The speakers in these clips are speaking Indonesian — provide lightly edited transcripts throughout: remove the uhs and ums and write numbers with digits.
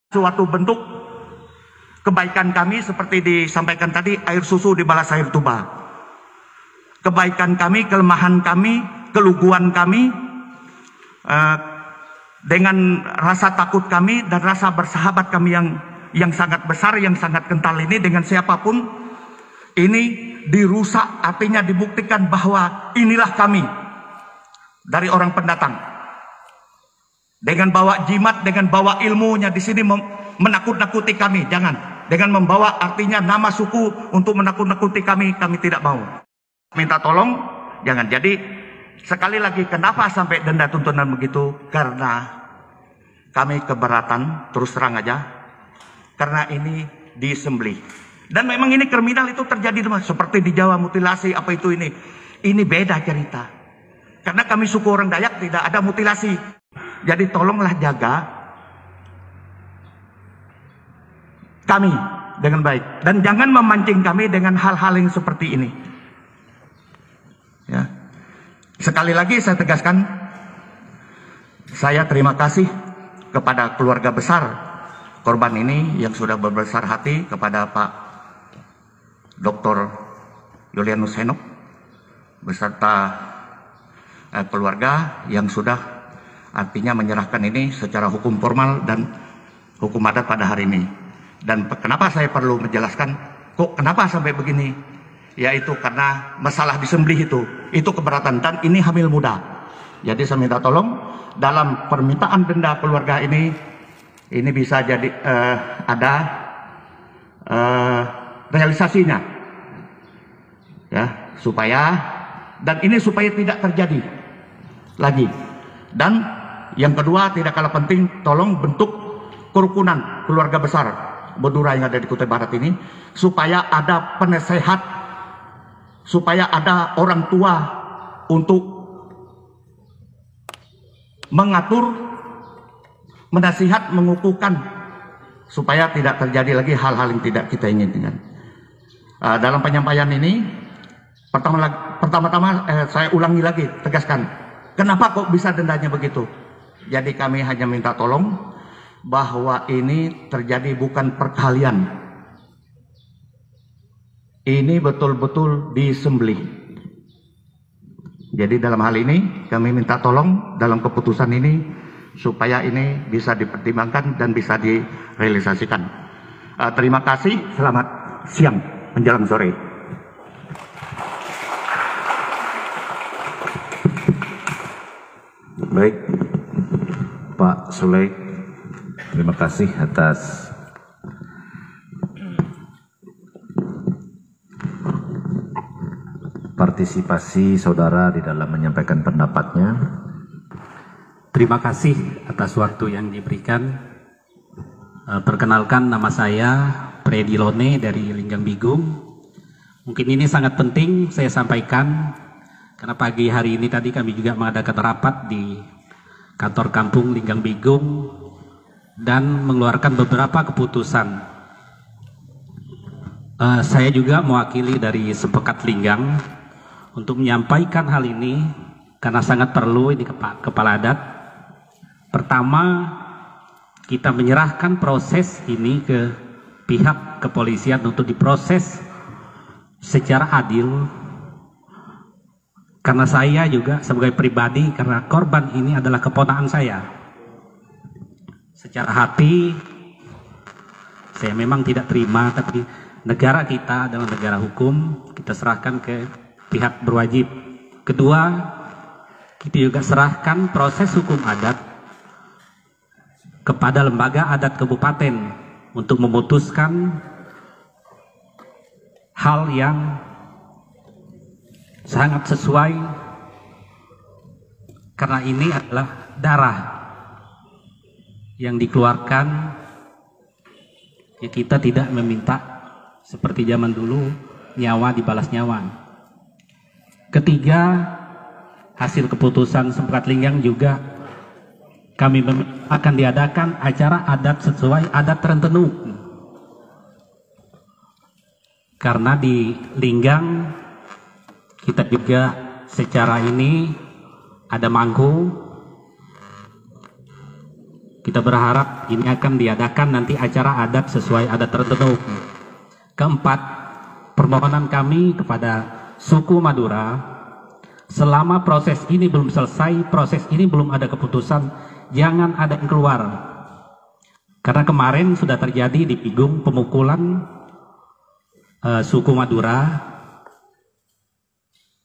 suatu bentuk kebaikan kami seperti disampaikan tadi, air susu dibalas air tuba. Kebaikan kami, kelemahan kami, keluguan kami, dengan rasa takut kami dan rasa bersahabat kami yang sangat besar, yang sangat kental ini dengan siapapun, ini dirusak, artinya dibuktikan bahwa inilah kami dari orang pendatang. Dengan bawa jimat, dengan bawa ilmunya di sini menakut-nakuti kami, jangan. Dengan membawa artinya nama suku untuk menakut-nakuti kami tidak mau. Minta tolong, jangan. Jadi sekali lagi, kenapa sampai denda tuntutan begitu? Karena kami keberatan, terus terang aja. Karena ini disembelih. Dan memang ini kriminal itu terjadi seperti di Jawa, mutilasi apa itu ini. Ini beda cerita. Karena kami suku orang Dayak tidak ada mutilasi. Jadi tolonglah jaga kami dengan baik. Dan jangan memancing kami dengan hal-hal yang seperti ini. Ya. Sekali lagi saya tegaskan, saya terima kasih kepada keluarga besar korban ini yang sudah berbesar hati, kepada Pak Dr. Julianus Henok beserta keluarga yang sudah artinya menyerahkan ini secara hukum formal dan hukum adat pada hari ini. Dan kenapa saya perlu menjelaskan, kok kenapa sampai begini? Yaitu karena masalah disembelih itu keberatan, dan ini hamil muda. Jadi saya minta tolong dalam permintaan denda keluarga ini bisa jadi ada realisasinya, ya, supaya tidak terjadi lagi. Dan yang kedua, tidak kalah penting, tolong bentuk kerukunan keluarga besar Madura yang ada di Kutai Barat ini, supaya ada penasehat, supaya ada orang tua untuk mengatur, menasihat, mengukuhkan, supaya tidak terjadi lagi hal-hal yang tidak kita inginkan. Dalam penyampaian ini, pertama-tama saya ulangi lagi, tegaskan, kenapa kok bisa dendanya begitu? Jadi kami hanya minta tolong bahwa ini terjadi bukan perkalian. Ini betul-betul disembelih. Jadi dalam hal ini kami minta tolong dalam keputusan ini supaya ini bisa dipertimbangkan dan bisa direalisasikan. Terima kasih, selamat siang menjelang sore. Baik, Pak Sule, terima kasih atas partisipasi saudara di dalam menyampaikan pendapatnya. Terima kasih atas waktu yang diberikan. Perkenalkan, nama saya Freddy Lone dari Linggang Bigung. Mungkin ini sangat penting saya sampaikan, karena pagi hari ini tadi kami juga mengadakan rapat di kantor kampung Linggang Bigung dan mengeluarkan beberapa keputusan. Saya juga mewakili dari Sepekat Linggang untuk menyampaikan hal ini karena sangat perlu ini Kepala Adat. Pertama, kita menyerahkan proses ini ke pihak kepolisian untuk diproses secara adil. Karena saya juga sebagai pribadi, karena korban ini adalah keponakan saya. Secara hati, saya memang tidak terima, tapi negara kita adalah negara hukum, kita serahkan ke pihak berwajib. Kedua, kita juga serahkan proses hukum adat kepada lembaga adat kabupaten untuk memutuskan hal yang sangat sesuai, karena ini adalah darah yang dikeluarkan. Ya, kita tidak meminta seperti zaman dulu nyawa dibalas nyawa. Ketiga, hasil keputusan Sepekat Linggang juga kami akan diadakan acara adat sesuai adat Rentenuk, karena di Linggang kita juga secara ini ada mangku, Kita berharap ini akan diadakan nanti acara adat sesuai adat tertentu. Keempat, permohonan kami kepada suku Madura, selama proses ini belum selesai, proses ini belum ada keputusan, jangan ada yang keluar. Karena kemarin sudah terjadi di Bigung pemukulan suku Madura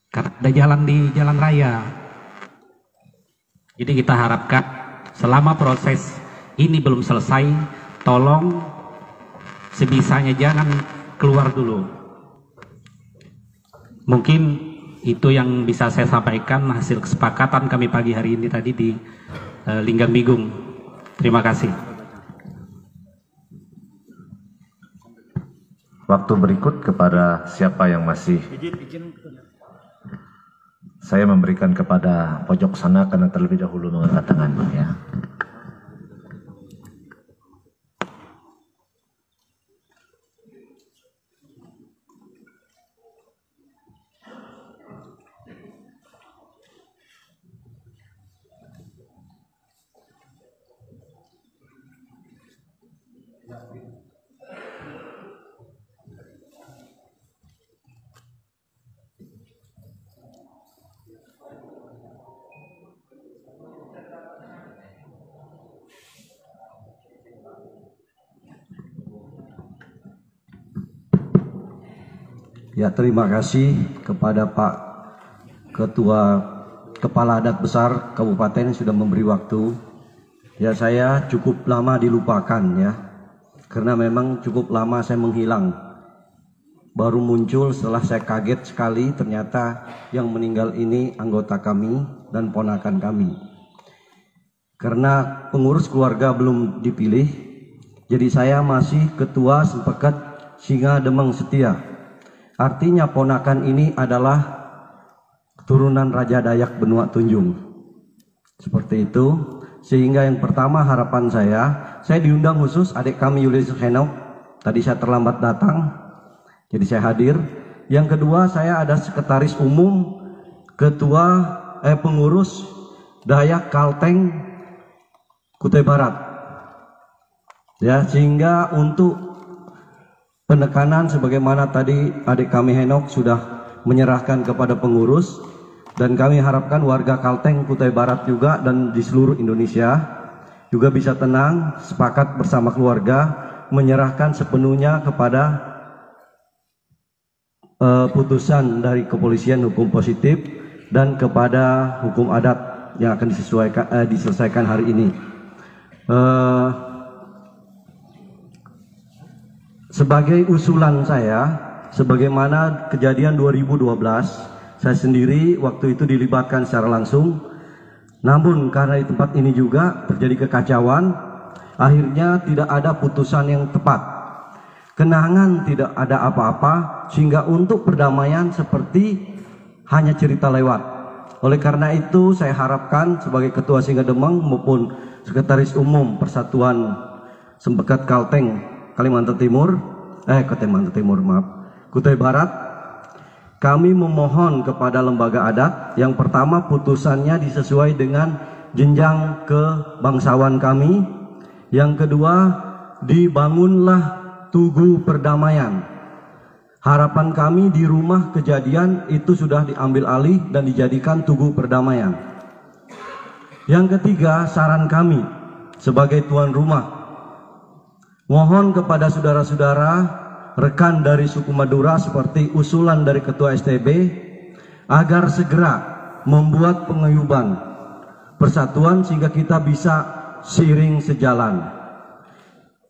karena ada jalan di jalan raya. Jadi kita harapkan selama proses ini belum selesai, tolong sebisanya jangan keluar dulu. Mungkin itu yang bisa saya sampaikan hasil kesepakatan kami pagi hari ini tadi di Linggang Bigung. Terima kasih. Waktu berikut kepada siapa yang masih. Saya memberikan kepada pojok sana karena terlebih dahulu mengangkat tangan, ya. Ya, terima kasih kepada Pak Ketua Kepala Adat Besar Kabupaten yang sudah memberi waktu. Ya, saya cukup lama dilupakan ya, karena memang cukup lama saya menghilang. Baru muncul setelah saya kaget sekali ternyata yang meninggal ini anggota kami dan ponakan kami. Karena pengurus keluarga belum dipilih, jadi saya masih Ketua Sempekat Singa Demang Setia. Artinya ponakan ini adalah keturunan Raja Dayak Benua Tunjung. Seperti itu. Sehingga yang pertama harapan saya diundang khusus adik kami Julius Henok. Tadi saya terlambat datang, jadi saya hadir. Yang kedua, saya ada sekretaris umum, pengurus Dayak Kalteng Kutai Barat. Ya, sehingga untuk penekanan sebagaimana tadi adik kami Henok sudah menyerahkan kepada pengurus, dan kami harapkan warga Kalteng Kutai Barat juga dan di seluruh Indonesia juga bisa tenang, sepakat bersama keluarga menyerahkan sepenuhnya kepada putusan dari kepolisian hukum positif dan kepada hukum adat yang akan diselesaikan hari ini. Sebagai usulan saya, sebagaimana kejadian 2012, saya sendiri waktu itu dilibatkan secara langsung. Namun karena di tempat ini juga terjadi kekacauan, akhirnya tidak ada putusan yang tepat. Kenangan tidak ada apa-apa, sehingga untuk perdamaian seperti hanya cerita lewat. Oleh karena itu saya harapkan sebagai Ketua Singa Demang maupun Sekretaris Umum Persatuan Sempekat Kalteng Kutai Barat, kami memohon kepada lembaga adat yang pertama putusannya disesuai dengan jenjang kebangsawan kami. Yang kedua, dibangunlah tugu perdamaian. Harapan kami di rumah kejadian itu sudah diambil alih dan dijadikan tugu perdamaian. Yang ketiga, saran kami sebagai tuan rumah, mohon kepada saudara-saudara rekan dari suku Madura seperti usulan dari Ketua STB agar segera membuat pengayuban persatuan sehingga kita bisa seiring sejalan.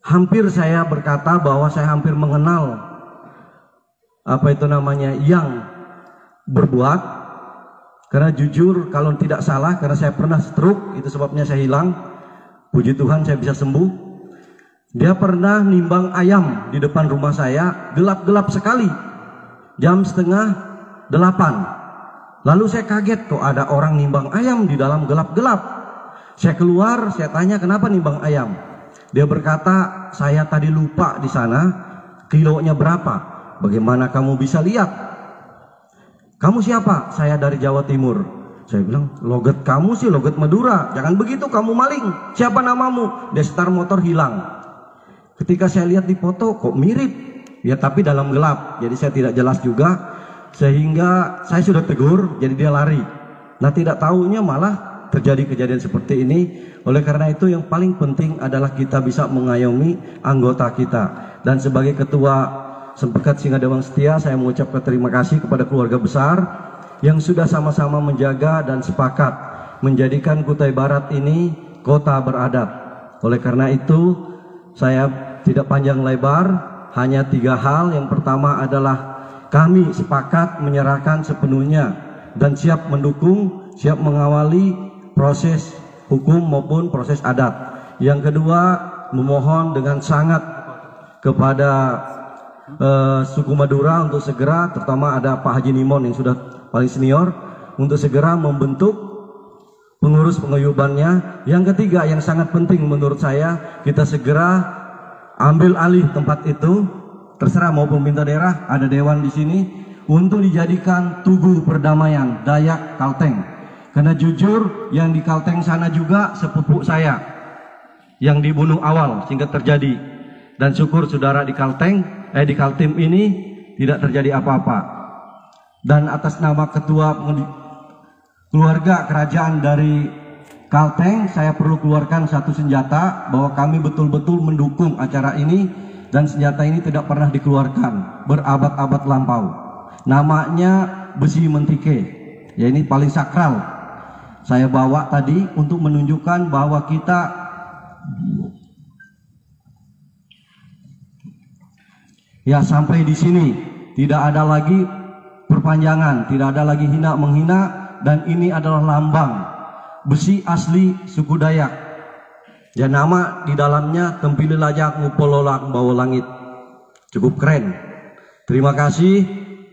Hampir saya berkata bahwa saya hampir mengenal yang berbuat, karena jujur kalau tidak salah karena saya pernah stroke, itu sebabnya saya hilang. Puji Tuhan saya bisa sembuh. Dia pernah nimbang ayam di depan rumah saya, gelap-gelap sekali, jam 7:30. Lalu saya kaget, kok ada orang nimbang ayam di dalam gelap-gelap. Saya keluar, saya tanya kenapa nimbang ayam. Dia berkata, saya tadi lupa di sana kilonya berapa. Bagaimana kamu bisa lihat? Kamu siapa? Saya dari Jawa Timur. Saya bilang, logat kamu sih logat Madura, jangan begitu, kamu maling. Siapa namamu? Dia setar motor hilang. Ketika saya lihat di foto, kok mirip? Ya tapi dalam gelap, jadi saya tidak jelas juga. Sehingga saya sudah tegur, jadi dia lari. Nah tidak tahunya malah terjadi kejadian seperti ini. Oleh karena itu yang paling penting adalah kita bisa mengayomi anggota kita. Dan sebagai ketua Sempekat Singadewang Setia, saya mengucapkan terima kasih kepada keluarga besar yang sudah sama-sama menjaga dan sepakat menjadikan Kutai Barat ini kota beradab. Oleh karena itu, saya tidak panjang lebar, hanya 3 hal. Yang pertama adalah kami sepakat menyerahkan sepenuhnya dan siap mendukung, siap mengawali proses hukum maupun proses adat. Yang kedua, memohon dengan sangat kepada suku Madura untuk segera, terutama ada Pak Haji Nimon yang sudah paling senior, untuk segera membentuk pengurus pengayubannya. Yang ketiga yang sangat penting menurut saya, kita segera ambil alih tempat itu, terserah mau pemerintah daerah, ada dewan di sini, untuk dijadikan tugu perdamaian Dayak Kalteng. Karena jujur yang di Kalteng sana juga sepupu saya yang dibunuh awal sehingga terjadi, dan syukur saudara di Kalteng di Kaltim ini tidak terjadi apa-apa. Dan atas nama ketua keluarga kerajaan dari Kalteng, saya perlu keluarkan satu senjata bahwa kami betul-betul mendukung acara ini, dan senjata ini tidak pernah dikeluarkan berabad-abad lampau. Namanya besi mentike. Ya ini paling sakral. Saya bawa tadi untuk menunjukkan bahwa kita ya sampai di sini, tidak ada lagi perpanjangan, tidak ada lagi hina menghina, dan ini adalah lambang besi asli suku Dayak. Ya nama di dalamnya Tempili Lajak Ngupololak Bawa Langit. Cukup keren. Terima kasih.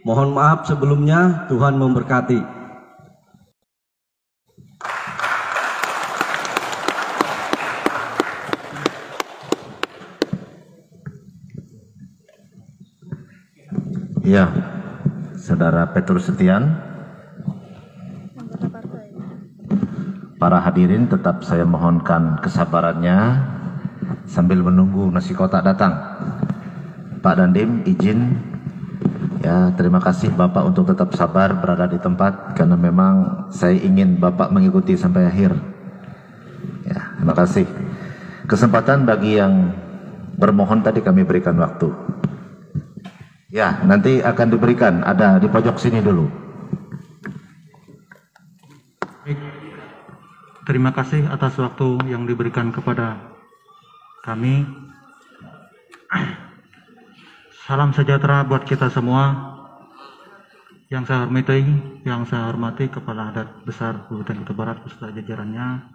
Mohon maaf sebelumnya. Tuhan memberkati. Ya, Saudara Petrus Setian, para hadirin tetap saya mohonkan kesabarannya sambil menunggu nasi kotak datang. Pak Dandim izin, ya terima kasih Bapak untuk tetap sabar berada di tempat, karena memang saya ingin Bapak mengikuti sampai akhir. Ya, terima kasih. Kesempatan bagi yang bermohon tadi kami berikan waktu. Ya, nanti akan diberikan, ada di pojok sini dulu. Terima kasih atas waktu yang diberikan kepada kami. Salam sejahtera buat kita semua. Yang saya hormati Kepala Adat Besar Kabupaten Kutai Barat beserta jajarannya,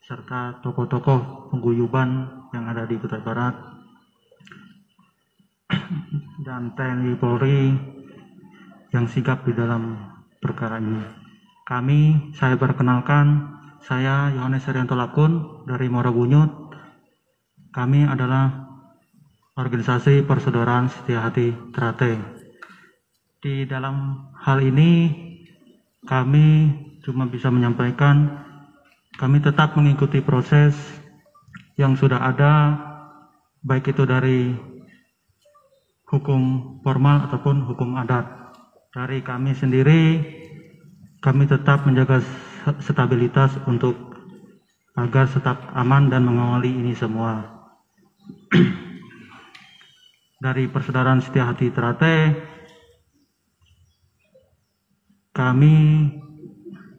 serta tokoh-tokoh pengguyuban yang ada di Kutai Barat, dan TNI Polri yang sigap di dalam perkara ini. Saya perkenalkan, saya Yohanes Herianto Lakun dari Muara Bunyut. Kami adalah organisasi Persaudaraan Setia Hati Trate. Di dalam hal ini kami cuma bisa menyampaikan, kami tetap mengikuti proses yang sudah ada, baik itu dari hukum formal ataupun hukum adat. Dari kami sendiri, kami tetap menjaga stabilitas untuk agar tetap aman dan mengawali ini semua. Dari Persaudaraan Setia Hati Trate, kami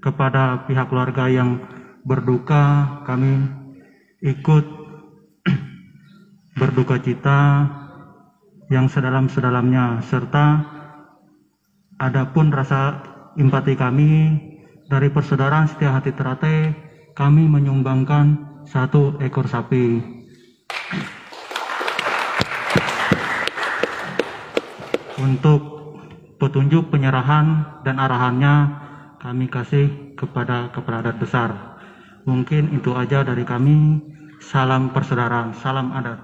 kepada pihak keluarga yang berduka, kami ikut berduka cita yang sedalam-sedalamnya, serta adapun rasa empati kami dari Persaudaraan Setia Hati Trate, kami menyumbangkan 1 ekor sapi. Untuk petunjuk penyerahan dan arahannya kami kasih kepada Kepala Adat Besar. Mungkin itu aja dari kami. Salam persaudaraan, salam adat.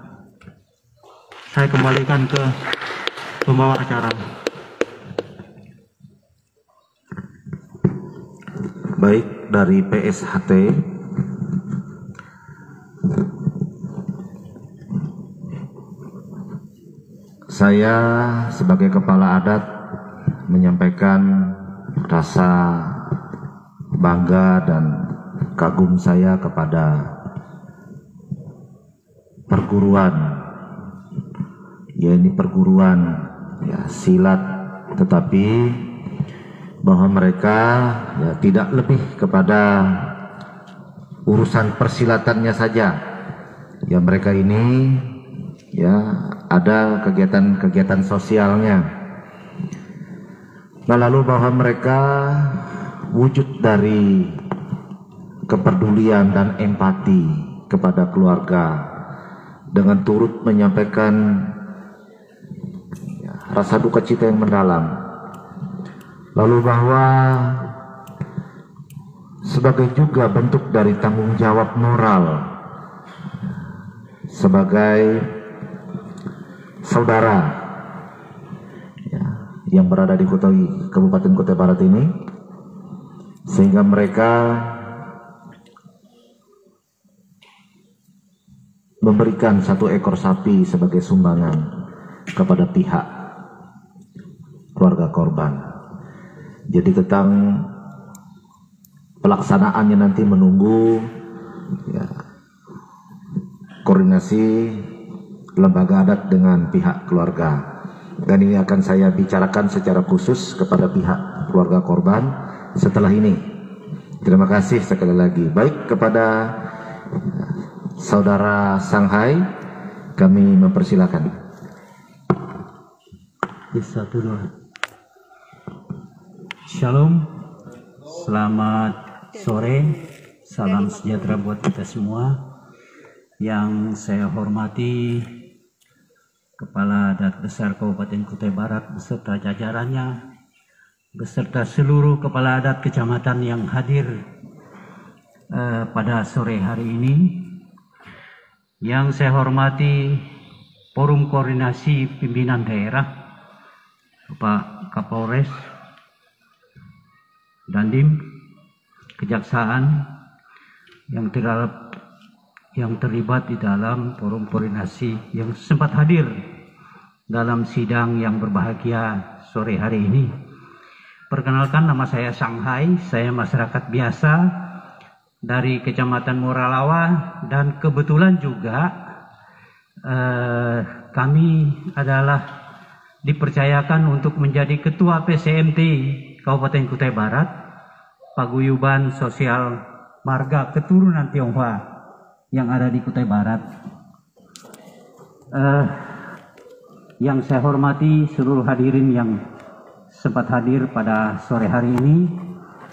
Saya kembalikan ke pembawa acara. Baik, dari PSHT saya sebagai kepala adat menyampaikan rasa bangga dan kagum saya kepada perguruan, ya ini perguruan ya silat, tetapi bahwa mereka ya tidak lebih kepada urusan persilatannya saja, ya mereka ini ya ada kegiatan-kegiatan sosialnya. Nah, lalu bahwa mereka wujud dari kepedulian dan empati kepada keluarga dengan turut menyampaikan ya, rasa duka cita yang mendalam. Lalu bahwa sebagai juga bentuk dari tanggung jawab moral sebagai saudara ya, yang berada di Kabupaten Kutai Barat ini, sehingga mereka memberikan 1 ekor sapi sebagai sumbangan kepada pihak keluarga korban. Jadi tentang pelaksanaannya nanti menunggu ya, koordinasi lembaga adat dengan pihak keluarga, dan ini akan saya bicarakan secara khusus kepada pihak keluarga korban setelah ini. Terima kasih sekali lagi. Baik, kepada saudara Shanghai kami mempersilakan. Shalom, selamat sore, salam sejahtera buat kita semua. Yang saya hormati Kepala Adat Besar Kabupaten Kutai Barat beserta jajarannya, beserta seluruh kepala adat kecamatan yang hadir pada sore hari ini. Yang saya hormati Forum Koordinasi Pimpinan Daerah, Bapak Kapolres, Dandim, Kejaksaan yang terlibat di dalam forum koordinasi yang sempat hadir dalam sidang yang berbahagia sore hari ini. Perkenalkan, nama saya Shanghai, saya masyarakat biasa dari Kecamatan Moralawa, dan kebetulan juga kami adalah dipercayakan untuk menjadi Ketua PCMT Kabupaten Kutai Barat, Paguyuban Sosial Marga Keturunan Tionghoa yang ada di Kutai Barat. Yang saya hormati seluruh hadirin yang sempat hadir pada sore hari ini,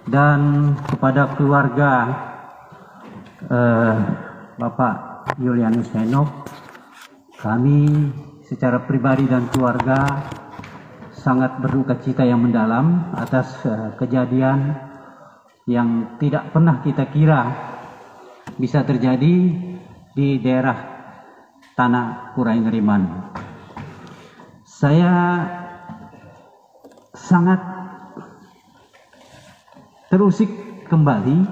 dan kepada keluarga Bapak Julianus Henok, kami secara pribadi dan keluarga sangat berduka cita yang mendalam atas kejadian yang tidak pernah kita kira bisa terjadi di daerah Tanah Kurai Ngeriman. Saya sangat terusik kembali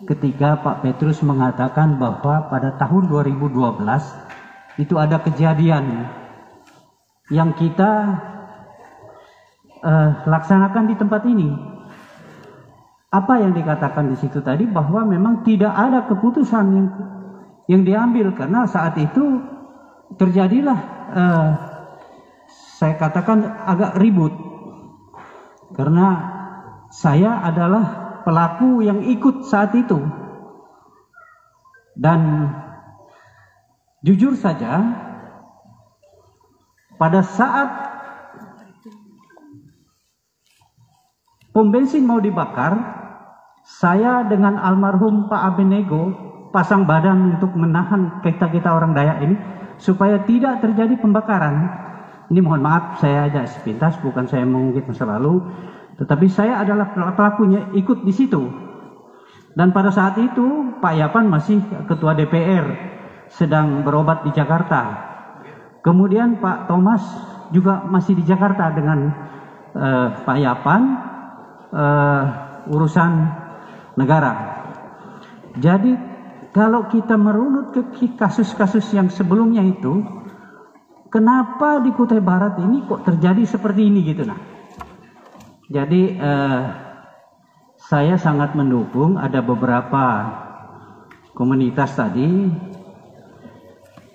ketika Pak Petrus mengatakan bahwa pada tahun 2012 itu ada kejadian yang kita laksanakan di tempat ini. Apa yang dikatakan di situ tadi, bahwa memang tidak ada keputusan yang diambil, karena saat itu terjadilah saya katakan agak ribut, karena saya adalah pelaku yang ikut saat itu. Dan jujur saja, pada saat pom bensin mau dibakar, saya dengan almarhum Pak Abenego pasang badan untuk menahan kita orang Dayak ini supaya tidak terjadi pembakaran. Ini mohon maaf, saya aja sepintas, bukan saya mengungkit masa lalu, tetapi saya adalah pelakunya, ikut di situ. Dan pada saat itu Pak Yapan masih ketua DPR, sedang berobat di Jakarta. Kemudian Pak Thomas juga masih di Jakarta dengan Pak Yapan, urusan negara. Jadi kalau kita merunut ke kasus-kasus yang sebelumnya itu, kenapa di Kutai Barat ini kok terjadi seperti ini gitu nah. Jadi saya sangat mendukung ada beberapa komunitas tadi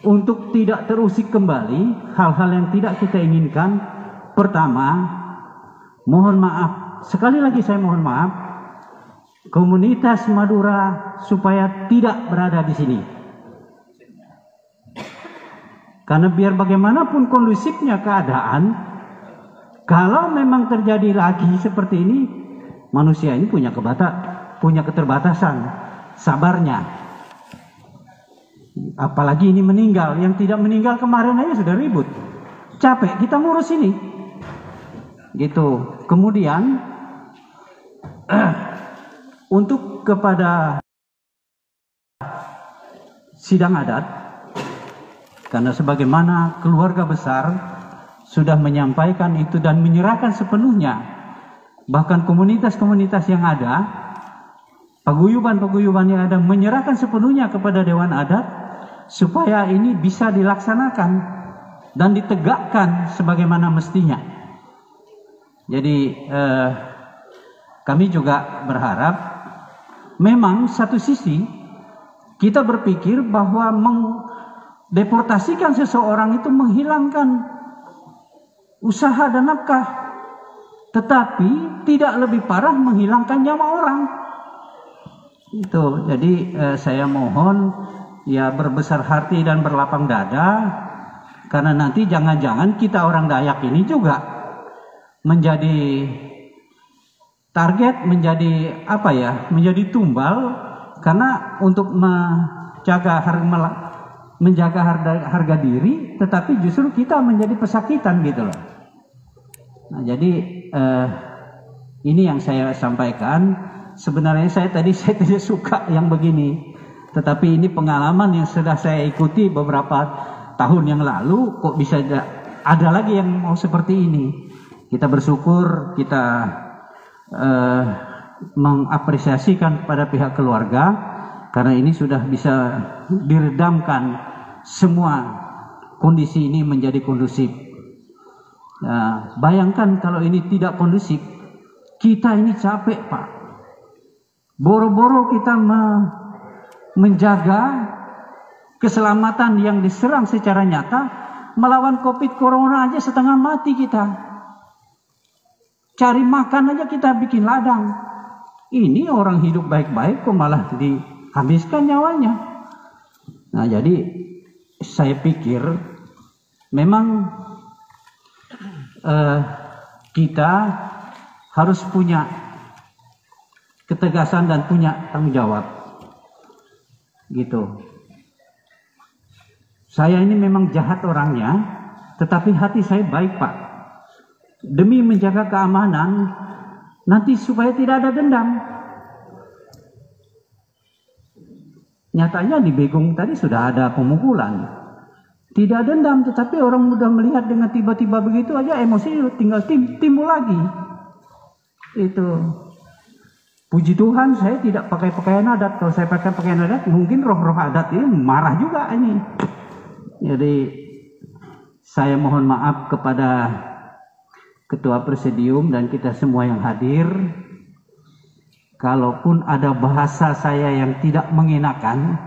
untuk tidak terusik kembali hal-hal yang tidak kita inginkan. Pertama, mohon maaf, sekali lagi saya mohon maaf, komunitas Madura supaya tidak berada di sini. Karena biar bagaimanapun kondusifnya keadaan, kalau memang terjadi lagi seperti ini, manusia ini punya keterbatasan sabarnya. Apalagi ini meninggal, yang tidak meninggal kemarin aja sudah ribut, capek kita ngurus ini, gitu. Kemudian untuk kepada sidang adat, karena sebagaimana keluarga besar sudah menyampaikan itu dan menyerahkan sepenuhnya, bahkan komunitas-komunitas yang ada, paguyuban-paguyuban yang ada menyerahkan sepenuhnya kepada Dewan Adat supaya ini bisa dilaksanakan dan ditegakkan sebagaimana mestinya. Jadi kami juga berharap, memang satu sisi kita berpikir bahwa mendeportasikan seseorang itu menghilangkan usaha dan nafkah, tetapi tidak lebih parah menghilangkan nyawa orang. Itu. Jadi saya mohon ya berbesar hati dan berlapang dada, karena nanti jangan-jangan kita orang Dayak ini juga menjadi target, menjadi apa ya, menjadi tumbal, karena untuk menjaga harga diri, tetapi justru kita menjadi pesakitan gitu loh. Nah, jadi ini yang saya sampaikan. Sebenarnya saya tidak suka yang begini, tetapi ini pengalaman yang sudah saya ikuti beberapa tahun yang lalu. Kok bisa ada lagi yang mau seperti ini? Kita bersyukur, kita mengapresiasikan kepada pihak keluarga, karena ini sudah bisa diredamkan semua kondisi ini menjadi kondusif. Nah, bayangkan kalau ini tidak kondusif, kita ini capek Pak. Boro-boro kita menjaga keselamatan yang diserang secara nyata, melawan COVID Corona aja setengah mati kita. Cari makan aja kita bikin ladang. Ini orang hidup baik-baik kok malah dihabiskan nyawanya. Nah, jadi saya pikir memang kita harus punya ketegasan dan punya tanggung jawab. Gitu. Saya ini memang jahat orangnya, tetapi hati saya baik Pak. Demi menjaga keamanan, nanti supaya tidak ada dendam. Nyatanya di Begung tadi sudah ada pemukulan. Tidak dendam, tetapi orang mudah melihat dengan tiba-tiba begitu aja emosi tinggal timbul lagi. Itu. Puji Tuhan saya tidak pakai pakaian adat. Kalau saya pakai pakaian adat, mungkin roh-roh adat ini marah juga ini. Jadi saya mohon maaf kepada Ketua Presidium dan kita semua yang hadir. Kalaupun ada bahasa saya yang tidak mengenakan,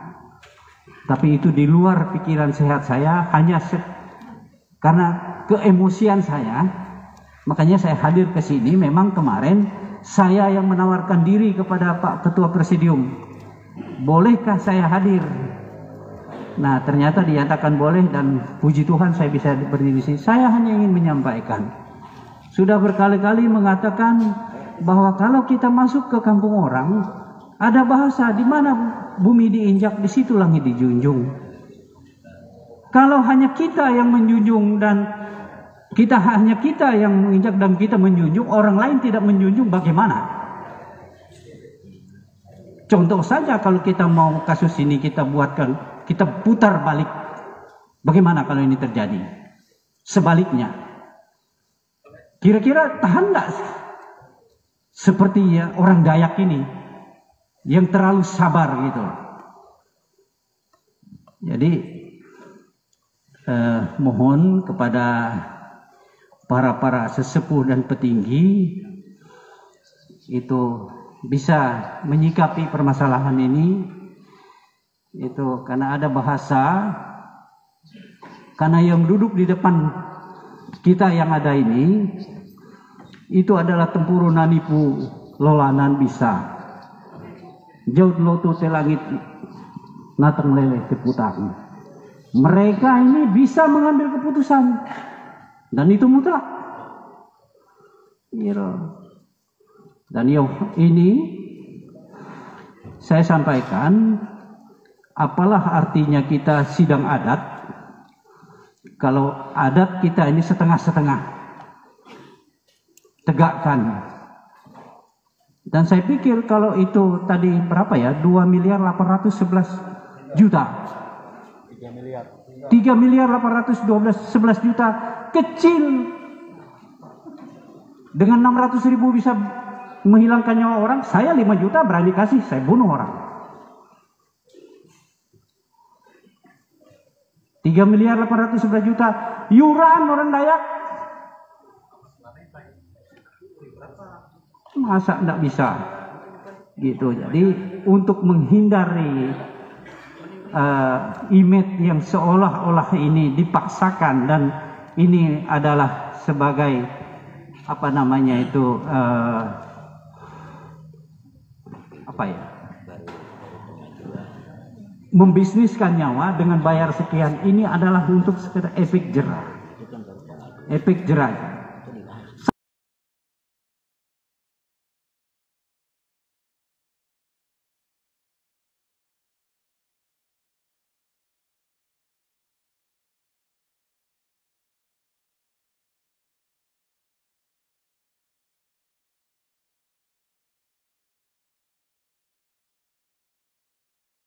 tapi itu di luar pikiran sehat saya, hanya karena keemosian saya, makanya saya hadir ke sini. Memang kemarin saya yang menawarkan diri kepada Pak Ketua Presidium, bolehkah saya hadir? Nah, ternyata dinyatakan boleh dan puji Tuhan saya bisa berdiri di sini. Saya hanya ingin menyampaikan, sudah berkali-kali mengatakan bahwa kalau kita masuk ke kampung orang, ada bahasa di mana bumi diinjak, di situ langit dijunjung. Kalau hanya kita yang menjunjung dan hanya kita yang menginjak dan kita menjunjung, orang lain tidak menjunjung, bagaimana? Contoh saja kalau kita mau kasus ini kita buatkan, kita putar balik, bagaimana kalau ini terjadi? Sebaliknya, kira-kira tahan nggak seperti ya orang Dayak ini? yang terlalu sabar gitu. Jadi mohon kepada para sesepuh dan petinggi itu bisa menyikapi permasalahan ini, itu karena ada bahasa, karena yang duduk di depan kita yang ada ini itu adalah tempuru nanipu lolanan bisa jaut lotu telangit natang lele teputang. Mereka ini bisa mengambil keputusan dan itu mutlak. Dan ini saya sampaikan, apalah artinya kita sidang adat kalau adat kita ini setengah-setengah. Tegakkan. Dan saya pikir kalau itu tadi berapa ya, 2.811 juta, 3.811 juta kecil, dengan 600.000 bisa menghilangkan nyawa orang. Saya 5 juta berani kasih, saya bunuh orang. 3.811 juta yuran orang Dayak, masa enggak bisa gitu. Jadi untuk menghindari image yang seolah-olah ini dipaksakan dan ini adalah sebagai apa namanya itu membisniskan nyawa dengan bayar sekian, ini adalah untuk sekedar efek jerah. Efek jerah.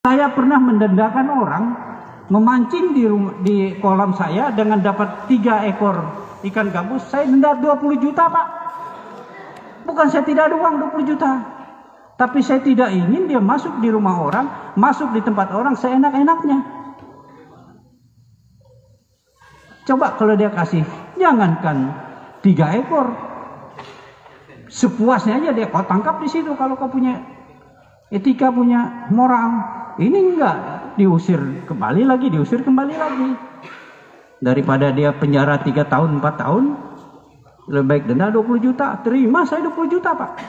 Saya pernah mendendakan orang memancing di kolam saya dengan dapat 3 ekor ikan gabus. Saya denda 20 juta, Pak. Bukan saya tidak ada uang 20 juta. Tapi saya tidak ingin dia masuk di rumah orang, masuk di tempat orang seenak-enaknya. Coba kalau dia kasih, jangankan 3 ekor. Sepuasnya aja dia kau tangkap di situ kalau kau punya etika, punya moral. Ini enggak, diusir kembali lagi. Daripada dia penjara 3 tahun, 4 tahun, lebih baik denda 20 juta. Terima saya 20 juta, Pak.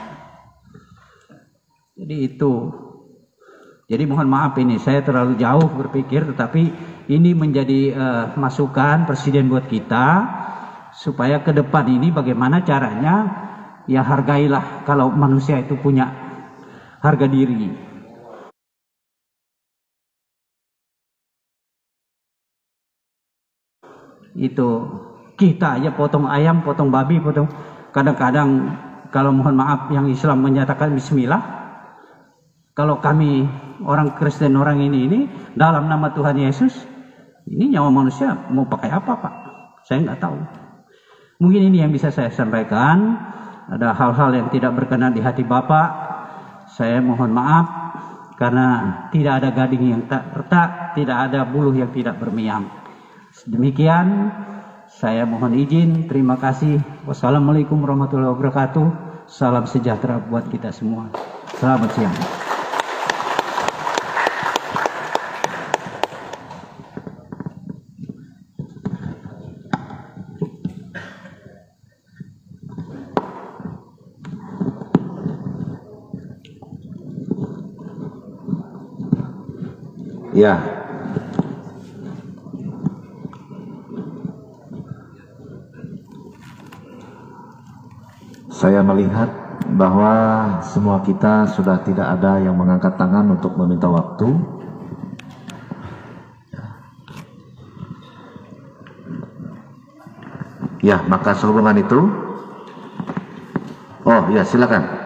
Jadi itu. Jadi mohon maaf ini, saya terlalu jauh berpikir, tetapi ini menjadi masukan Presiden buat kita, supaya ke depan ini bagaimana caranya, ya hargailah kalau manusia itu punya harga diri. Itu kita aja potong ayam, potong babi, potong, kadang-kadang kalau mohon maaf yang Islam menyatakan bismillah, kalau kami orang Kristen orang ini dalam nama Tuhan Yesus, ini nyawa manusia mau pakai apa, Pak? Saya nggak tahu. Mungkin ini yang bisa saya sampaikan. Ada hal-hal yang tidak berkenan di hati Bapak, saya mohon maaf, karena tidak ada gading yang tak retak, tidak ada buluh yang tidak bermiang. Demikian, saya mohon izin. Terima kasih. Wassalamualaikum warahmatullahi wabarakatuh. Salam sejahtera buat kita semua. Selamat siang. Ya. Saya melihat bahwa semua kita sudah tidak ada yang mengangkat tangan untuk meminta waktu. Ya, maka sehubungan itu, oh ya silakan.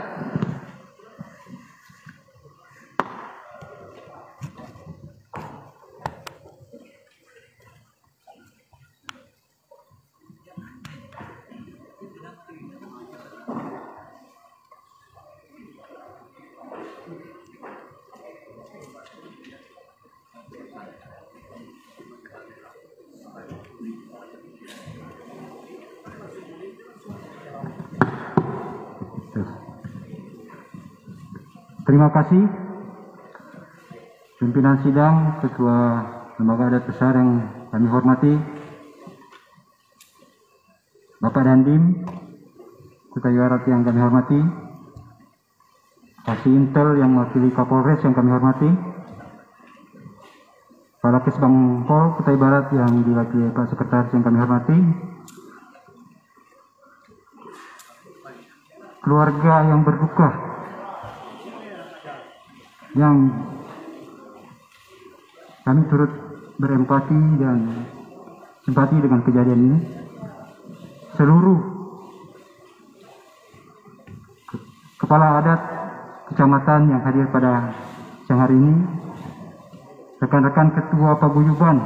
Terima kasih pimpinan sidang, Ketua Lembaga Adat Besar yang kami hormati, Bapak Dandim, Kutai Barat yang kami hormati, Kasih Intel yang mewakili Kapolres yang kami hormati, Kepala Kesbangpol Kutai Barat yang diwakili Pak Sekretaris yang kami hormati, keluarga yang berduka yang kami turut berempati dan simpati dengan kejadian ini, seluruh kepala adat kecamatan yang hadir pada siang hari ini, rekan-rekan ketua paguyuban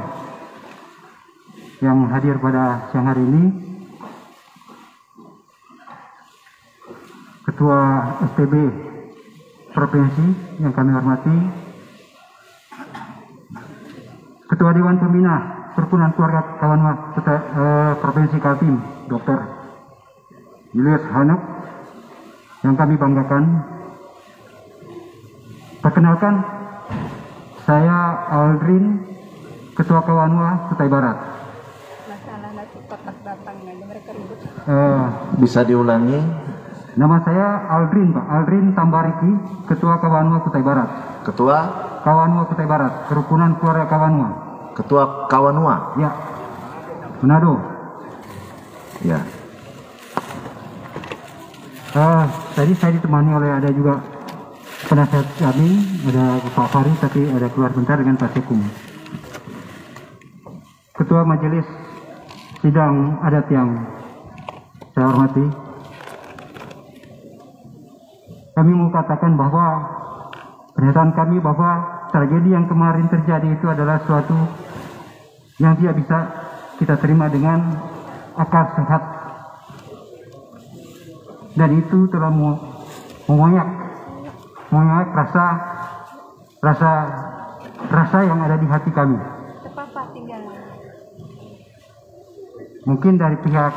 yang hadir pada siang hari ini, ketua STB Provinsi yang kami hormati, Ketua Dewan Pembina Perhimpunan Keluarga Kawanwa Provinsi Kaltim, Dr. Julius Hanuk, yang kami banggakan. Perkenalkan, saya Aldrin, Ketua Kawanwa Kutai Barat. Bisa diulangi? Nama saya Aldrin, Pak. Aldrin Tambariki, Ketua Kawanwa Kutai Barat. Ketua Kawanwa Kutai Barat, Kerukunan Keluarga Kawanwa. Ketua Kawanwa. Ya, Manado. Ya. Tadi saya ditemani oleh ada juga penasihat kami, ada Pak Fari, tapi ada keluar bentar dengan Pak Sekum. Ketua Majelis Sidang Adat yang saya hormati, kami mau katakan bahwa pernyataan kami bahwa tragedi yang kemarin terjadi itu adalah suatu yang tidak bisa kita terima dengan akal sehat, dan itu telah mengoyak rasa yang ada di hati kami. Mungkin dari pihak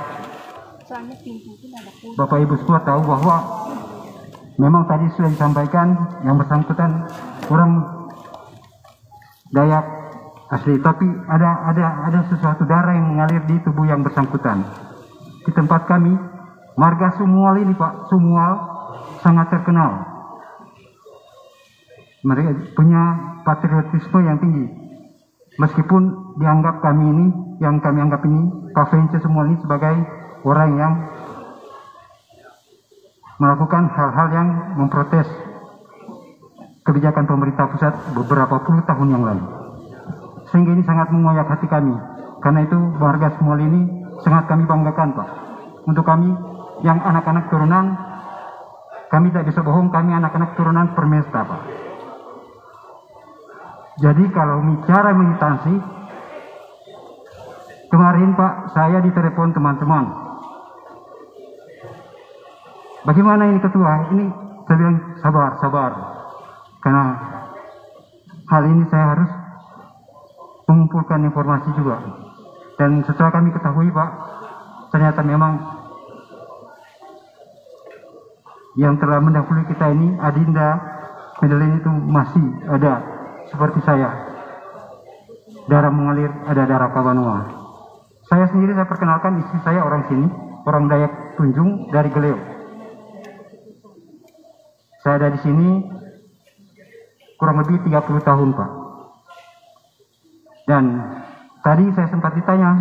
Bapak Ibu semua tahu bahwa memang tadi sudah disampaikan yang bersangkutan orang Dayak asli, tapi ada sesuatu darah yang mengalir di tubuh yang bersangkutan. Di tempat kami, marga Sumual ini, Pak, Sumual sangat terkenal. Mereka punya patriotisme yang tinggi. Meskipun dianggap kami ini, yang kami anggap ini, Pak Vence Sumual ini sebagai orang yang melakukan hal-hal yang memprotes kebijakan pemerintah pusat beberapa puluh tahun yang lalu, sehingga ini sangat mengoyak hati kami. Karena itu warga Sumual ini sangat kami banggakan, Pak. Untuk kami yang anak-anak turunan, kami tidak bisa bohong, kami anak-anak turunan Permesta, Pak. Jadi kalau bicara militansi, kemarin Pak saya ditelepon teman-teman, bagaimana ini ketua? Ini saya bilang sabar, karena hal ini saya harus mengumpulkan informasi juga. Dan setelah kami ketahui, Pak, ternyata memang yang telah mendahului kita ini, Adinda Medellin, itu masih ada seperti saya. Darah mengalir, ada darah Kawanwa. Saya sendiri, saya perkenalkan, istri saya orang sini, orang Dayak Tunjung dari Geleo. Saya ada di sini kurang lebih 30 tahun, Pak. Dan tadi saya sempat ditanya,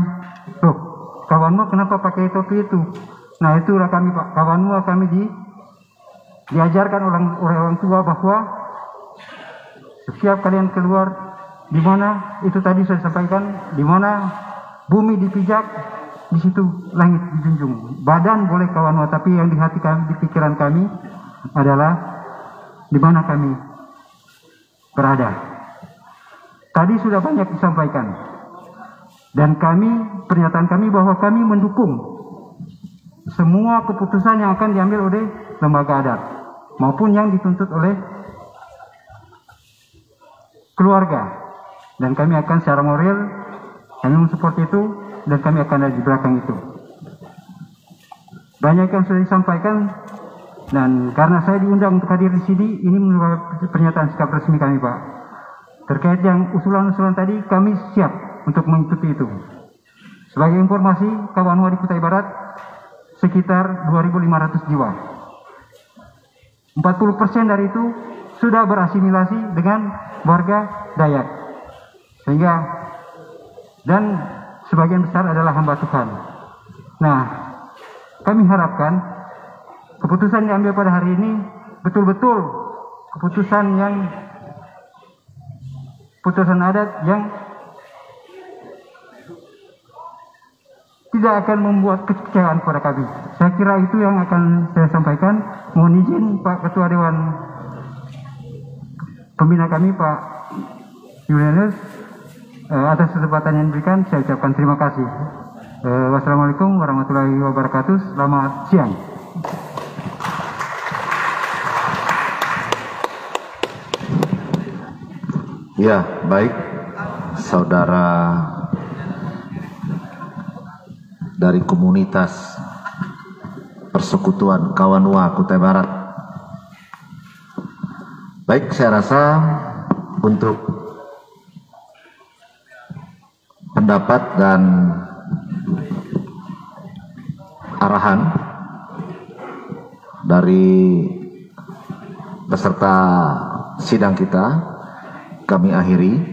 loh, Kawanwa kenapa pakai topi itu? Nah, itulah kami, Pak. Kawanwa kami diajarkan oleh orang tua bahwa setiap kalian keluar, di mana itu tadi saya sampaikan, di mana bumi dipijak, di situ langit dijunjung. Badan boleh Kawanwa, tapi yang di hati kami, di pikiran kami adalah di mana kami berada. Tadi sudah banyak disampaikan, dan pernyataan kami bahwa kami mendukung semua keputusan yang akan diambil oleh lembaga adat maupun yang dituntut oleh keluarga, dan kami akan secara moral kami mensupport itu. dan kami akan ada di belakang itu. Banyak yang sudah disampaikan, dan karena saya diundang untuk hadir di sini, ini merupakan pernyataan sikap resmi kami, Pak. Terkait yang usulan-usulan tadi, kami siap untuk mengikuti itu. Sebagai informasi, Kawanua di Kutai Barat sekitar 2.500 jiwa. 40% dari itu sudah berasimilasi dengan warga Dayak. Sehingga, dan sebagian besar adalah hamba Tuhan. Nah, kami harapkan keputusan yang diambil pada hari ini betul-betul keputusan adat yang tidak akan membuat kekecewaan kepada kami. Saya kira itu yang akan saya sampaikan. Mohon izin Pak Ketua Dewan Pembina kami, Pak Julianus, atas kesempatan yang diberikan. Saya ucapkan terima kasih. Wassalamualaikum warahmatullahi wabarakatuh. Selamat siang. Ya, baik, saudara dari komunitas Persekutuan Kawanua Kutai Barat. Baik, saya rasa untuk pendapat dan arahan dari peserta sidang kita kami akhiri.